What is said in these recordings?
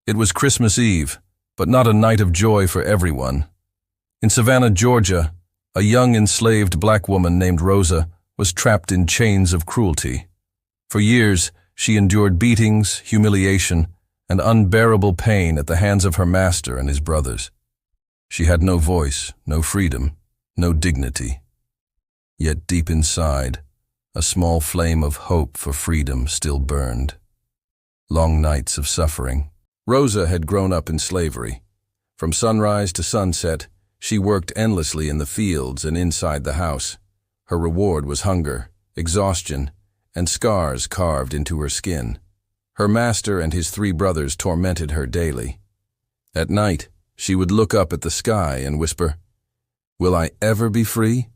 It was Christmas Eve, but not a night of joy for everyone. In Savannah, Georgia, a young enslaved black woman named Rosa was trapped in chains of cruelty. For years, she endured beatings, humiliation, and unbearable pain at the hands of her master and his brothers. She had no voice, no freedom, no dignity. Yet deep inside, a small flame of hope for freedom still burned. Long nights of suffering. Rosa had grown up in slavery. From sunrise to sunset, she worked endlessly in the fields and inside the house. Her reward was hunger, exhaustion, and scars carved into her skin. Her master and his 3 brothers tormented her daily. At night, she would look up at the sky and whisper, "Will I ever be free?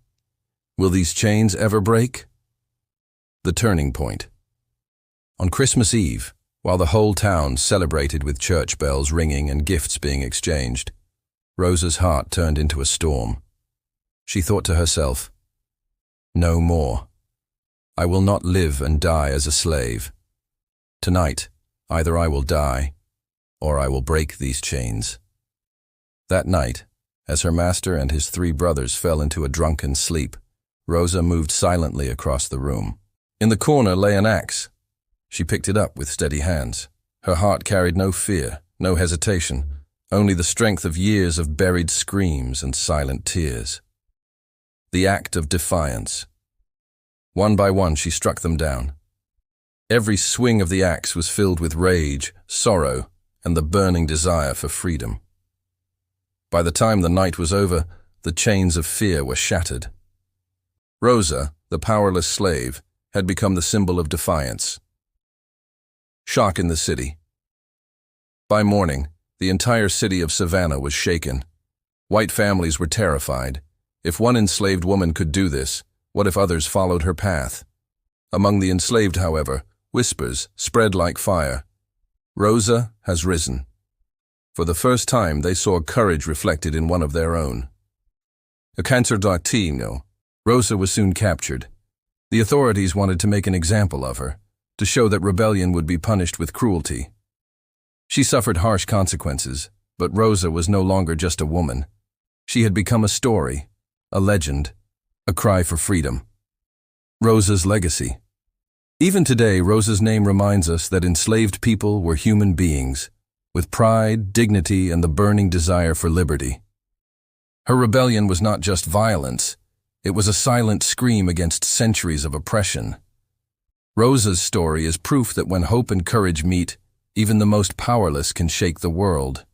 Will these chains ever break?" The turning point. On Christmas Eve, while the whole town celebrated with church bells ringing and gifts being exchanged, Rosa's heart turned into a storm. She thought to herself, "No more. I will not live and die as a slave. Tonight, either I will die, or I will break these chains." That night, as her master and his 3 brothers fell into a drunken sleep, Rosa moved silently across the room. In the corner lay an axe. She picked it up with steady hands. Her heart carried no fear, no hesitation, only the strength of years of buried screams and silent tears. The act of defiance. One by one she struck them down. Every swing of the axe was filled with rage, sorrow, and the burning desire for freedom. By the time the night was over, the chains of fear were shattered. Rosa, the powerless slave, had become the symbol of defiance. Shock in the city. By morning, the entire city of Savannah was shaken. White families were terrified. If one enslaved woman could do this, what if others followed her path? Among the enslaved, however, whispers spread like fire. Rosa has risen. For the first time, they saw courage reflected in one of their own. A cancer latino, Rosa was soon captured. The authorities wanted to make an example of her, to show that rebellion would be punished with cruelty. She suffered harsh consequences, but Rosa was no longer just a woman. She had become a story, a legend, a cry for freedom. Rosa's legacy. Even today, Rosa's name reminds us that enslaved people were human beings, with pride, dignity, and the burning desire for liberty. Her rebellion was not just violence, it was a silent scream against centuries of oppression. Rosa's story is proof that when hope and courage meet, even the most powerless can shake the world.